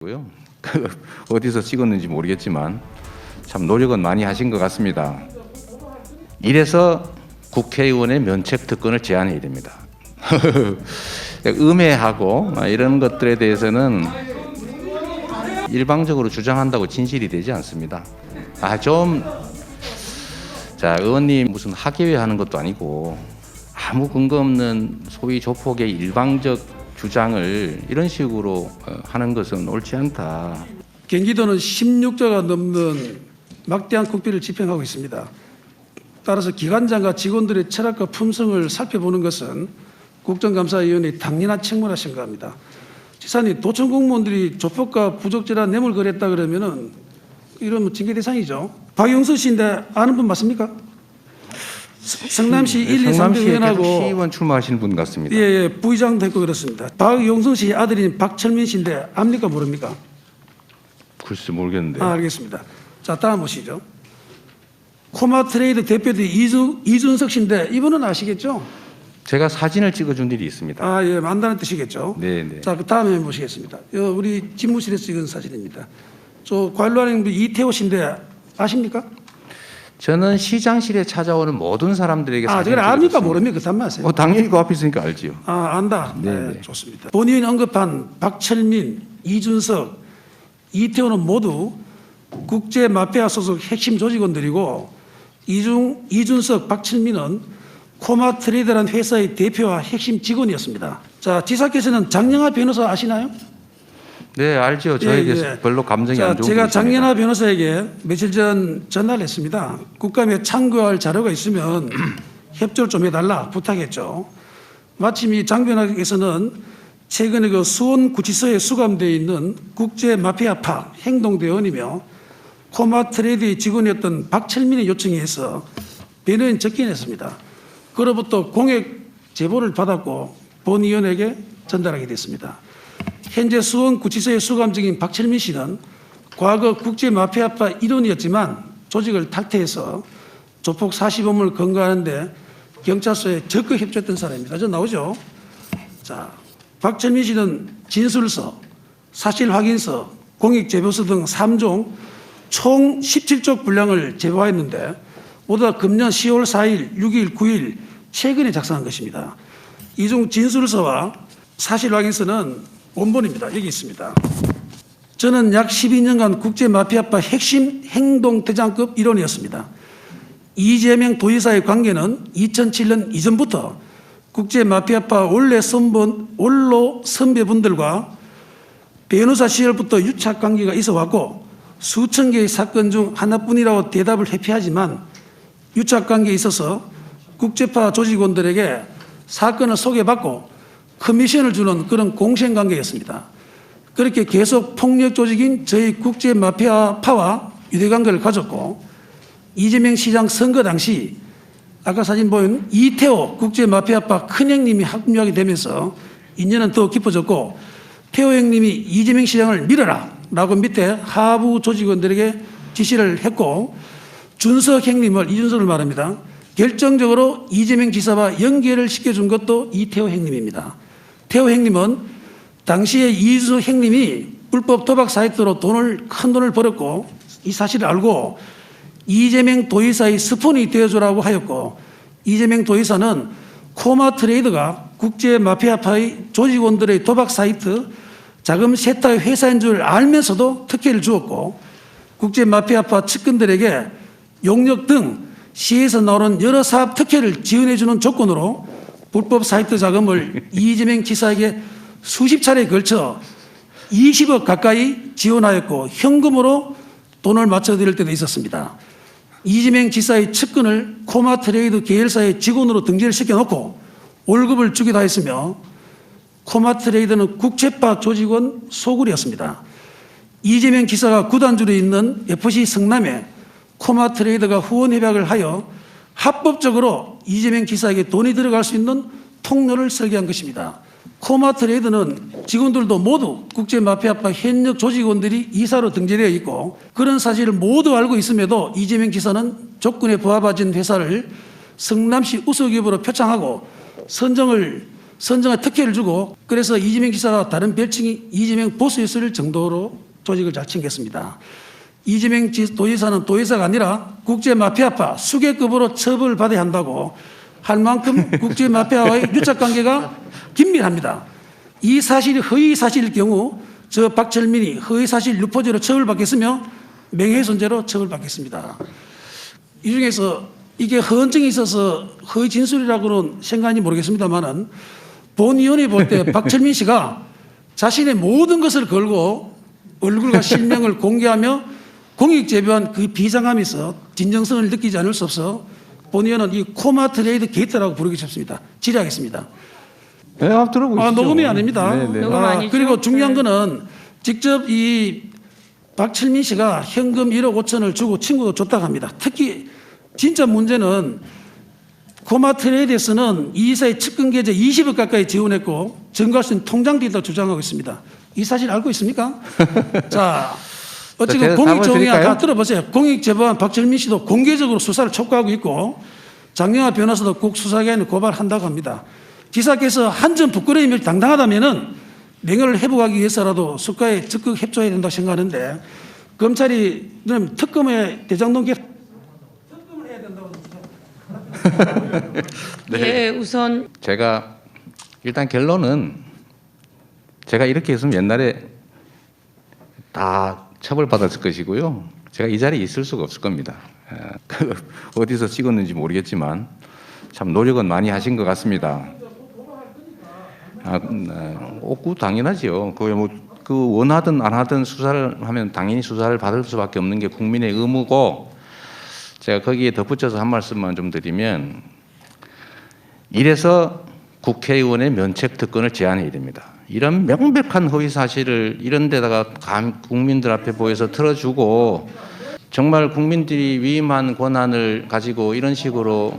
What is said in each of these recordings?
고요. 어디서 찍었는지 모르겠지만 참 노력은 많이 하신 것 같습니다. 이래서 국회의원의 면책 특권을 제한해야 됩니다. 음해하고 이런 것들에 대해서는 일방적으로 주장한다고 진실이 되지 않습니다. 자, 의원님 무슨 학예회 하는 것도 아니고 아무 근거 없는 소위 조폭의 일방적 주장을 이런 식으로 하는 것은 옳지 않다. 경기도는 16조가 넘는 막대한 국비를 집행하고 있습니다. 따라서 기관장과 직원들의 철학과 품성을 살펴보는 것은 국정감사위원회의 당연한 책무라 생각합니다. 지사님, 도청 공무원들이 조폭과 부적절한 뇌물 거래했다 그러면은 이러면 징계 대상이죠. 박영수 씨인데 아는 분 맞습니까? 성남시 1, 2, 3대 의원하고 시의원 출마하시는 분 같습니다. 예, 부의장도 했고 그렇습니다. 박용성 씨 아들인 박철민 씨인데 압니까 모릅니까? 글쎄 모르겠는데. 알겠습니다. 자, 다음 보시죠. 코마트레이드 대표도 이준석 씨인데 이분은 아시겠죠? 제가 사진을 찍어준 일이 있습니다. 예, 만다는 뜻이겠죠. 네. 자, 그 다음에 보시겠습니다. 우리 집무실에서 찍은 사진입니다. 저 관로하는 이태호 씨인데 아십니까? 저는 시장실에 찾아오는 모든 사람들에게 사진을 저걸 압니까 찍어줬습니다. 모릅니까? 그 단말하세요. 당연히 그 앞에 있으니까 알지요. 안다. 네. 좋습니다. 본인이 언급한 박철민, 이준석, 이태호는 모두 국제 마피아 소속 핵심 조직원들이고 이준석, 박철민은 코마트레이드라는 회사의 대표와 핵심 직원이었습니다. 자, 지사께서는 장영하 변호사 아시나요? 네, 알죠. 저에게 별로 감정이 안 좋은 제가 분이십니다. 장영하 변호사에게 며칠 전 전화를 했습니다. 국감에 참고할 자료가 있으면 협조를 좀 해달라 부탁했죠. 마침 이 장 변호사께서는 최근에 그 수원구치소에 수감되어 있는 국제 마피아파 행동대원이며 코마트레이드의 직원이었던 박철민의 요청에 의해서 변호인 접견했습니다. 그로부터 공익 제보를 받았고 본 의원에게 전달하게 됐습니다. 현재 수원구치소에 수감 중인 박철민 씨는 과거 국제 마피아파 일원이었지만 조직을 탈퇴해서 조폭 사시범을 검거하는데 경찰서에 적극 협조했던 사람입니다. 저 나오죠? 자, 박철민 씨는 진술서, 사실 확인서, 공익제보서 등 3종 총 17쪽 분량을 제보했는데 모두 금년 10월 4일, 6일, 9일 최근에 작성한 것입니다. 이 중 진술서와 사실 확인서는 원본입니다. 여기 있습니다. 저는 약 12년간 국제 마피아파 핵심 행동대장급 일원이었습니다. 이재명 도지사의 관계는 2007년 이전부터 국제 마피아파 원로 선배분들과 변호사 시절부터 유착 관계가 있어 왔고 수천 개의 사건 중 하나뿐이라고 대답을 회피하지만 유착 관계에 있어서 국제파 조직원들에게 사건을 소개받고 커미션을 주는 그런 공생관계였습니다. 그렇게 계속 폭력 조직인 저희 국제 마피아파와 유대관계를 가졌고 이재명 시장 선거 당시 아까 사진 보인 이태호 국제 마피아파 큰형님이 합류하게 되면서 인연은 더 깊어졌고 태호 형님이 이재명 시장을 밀어라 라고 밑에 하부 조직원들에게 지시를 했고 준석 형님을 이준석을 말합니다. 결정적으로 이재명 지사와 연결을 시켜준 것도 이태호 형님입니다. 태호 형님은 당시에 이준석 형님이 불법 도박 사이트로 큰 돈을 벌었고 이 사실을 알고 이재명 도지사의 스폰이 되어주라고 하였고 이재명 도지사는 코마트레이드가 국제 마피아파의 조직원들의 도박 사이트 자금 세탁 회사인 줄 알면서도 특혜를 주었고 국제 마피아파 측근들에게 용역 등 시에서 나오는 여러 사업 특혜를 지원해 주는 조건으로 불법 사이트 자금을 이재명 지사에게 수십 차례에 걸쳐 20억 가까이 지원하였고 현금으로 돈을 맞춰드릴 때도 있었습니다. 이재명 지사의 측근을 코마트레이드 계열사의 직원으로 등재를 시켜놓고 월급을 주기도 했으며 코마트레이드는 국제파 조직원 소굴이었습니다. 이재명 지사가 구단주로 있는 FC 성남에 코마트레이드가 후원 협약을 하여 합법적으로 이재명 지사에게 돈이 들어갈 수 있는 통로를 설계한 것입니다. 코마트레이드는 직원들도 모두 국제마피아파 현역 조직원들이 이사로 등재되어 있고 그런 사실을 모두 알고 있음에도 이재명 지사는 조건에 부합하진 회사를 성남시 우수기업으로 표창하고 선정을 선정의 특혜를 주고 그래서 이재명 지사와 다른 별칭이 이재명 보스였을 정도로 조직을 잘 챙겼습니다. 이재명 도지사는 도지사가 아니라 국제마피아파 수계급으로 처벌받아야 한다고 할 만큼 국제마피아와의 유착관계가 긴밀합니다. 이 사실이 허위사실일 경우 저 박철민이 허위사실 유포죄로 처벌받겠으며 명예훼손죄로 처벌받겠습니다. 이 중에서 이게 허언증이 있어서 허위 진술이라고는 생각하는지 모르겠습니다만은 본위원회 볼 때 박철민 씨가 자신의 모든 것을 걸고 얼굴과 실명을 공개하며 공익제보한 그 비장함이 있어 진정성을 느끼지 않을 수 없어 본위원은 이 코마 트레이드 게이트라고 부르기 쉽습니다. 질의하겠습니다. 네, 한번 들어보시죠. 녹음이 아닙니다. 네, 네. 녹음 아니죠? 그리고 중요한 거는 직접 이 박철민 씨가 현금 1억 5천을 주고 친구도 줬다고 합니다. 특히 진짜 문제는 코마 트레이드에서는 이 이사의 측근 계좌 20억 가까이 지원했고 증거할 수 있는 통장도 있다고 주장하고 있습니다. 이 사실 알고 있습니까? 자, 어쨌든 제가 답을 공익조항이야 드릴까요? 다 들어보세요. 공익제보한 박철민 씨도 공개적으로 수사를 촉구하고 있고 장영하 변호사도 국 수사기관에 고발한다고 합니다. 지사께서 한 점 부끄러움이 당당하다면은 명예를 회복하기 위해서라도 수사에 적극 협조해야 된다고 생각하는데 검찰이 그럼 특검에 대장동 특검을 해야 된다고 네. 예, 우선 제가 일단 결론은 제가 이렇게 했으면 옛날에 다 처벌받았을 것이고요. 제가 이 자리에 있을 수가 없을 겁니다. 어디서 찍었는지 모르겠지만 참 노력은 많이 하신 것 같습니다. 없고 당연하죠. 그게 그 원하든 안 하든 수사를 하면 당연히 수사를 받을 수밖에 없는 게 국민의 의무고 제가 거기에 덧붙여서 한 말씀만 좀 드리면 이래서 국회의원의 면책 특권을 제한해야 됩니다. 이런 명백한 허위 사실을 이런 데다가 국민들 앞에 보여서 틀어주고 정말 국민들이 위임한 권한을 가지고 이런 식으로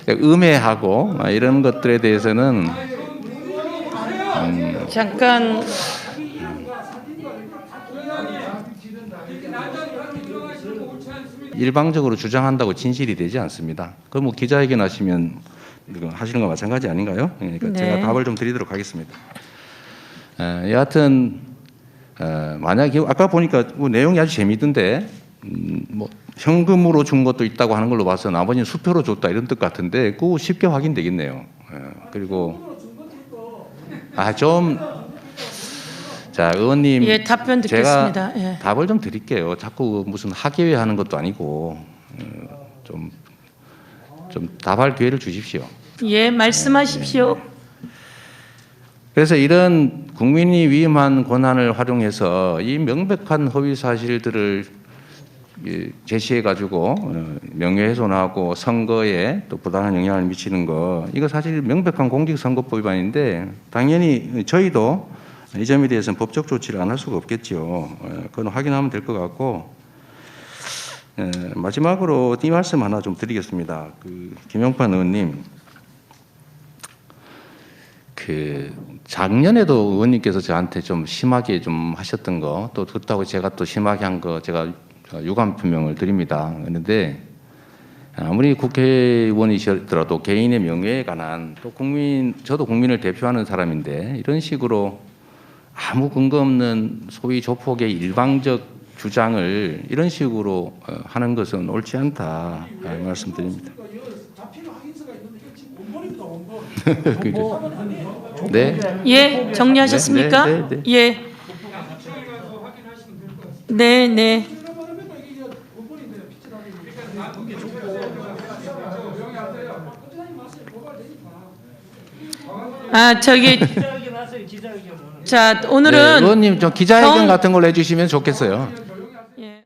음해하고 이런 것들에 대해서는 잠깐 일방적으로 주장한다고 진실이 되지 않습니다. 그럼 뭐 기자회견 하시면 하시는 거 마찬가지 아닌가요? 그러니까 네. 제가 답을 좀 드리도록 하겠습니다. 여하튼 만약에 아까 보니까 뭐 내용이 아주 재미있던데 뭐 현금으로 준 것도 있다고 하는 걸로 봐서 나머지는 수표로 줬다 이런 뜻 같은데 그거 쉽게 확인되겠네요. 그리고 자 의원님 예, 답변 듣겠습니다. 제가 예. 답을 좀 드릴게요. 자꾸 무슨 학예회 하는 것도 아니고 좀 답할 기회를 주십시오. 예, 말씀하십시오. 그래서 이런 국민이 위임한 권한을 활용해서 이 명백한 허위 사실들을 제시해 가지고 명예훼손하고 선거에 또 부당한 영향을 미치는 거 이거 사실 명백한 공직선거법 위반인데 당연히 저희도 이 점에 대해서는 법적 조치를 안 할 수가 없겠죠. 그건 확인하면 될 것 같고 마지막으로 이 말씀 하나 좀 드리겠습니다. 김영판 의원님 작년에도 의원님께서 저한테 좀 심하게 좀 하셨던 거 또 그렇다고 제가 또 심하게 한 거 제가 유감 표명을 드립니다. 그런데 아무리 국회의원이시더라도 개인의 명예에 관한 또 저도 국민을 대표하는 사람인데 이런 식으로 아무 근거 없는 소위 조폭의 일방적 주장을 이런 식으로 하는 것은 옳지 않다 말씀드립니다. 그죠? 네. 예, 정리하셨습니까? 네, 네, 네. 예. 네, 네. 자, 오늘은 네, 의원님 좀 기자회견 정- 같은 걸 해주시면 좋겠어요. 예.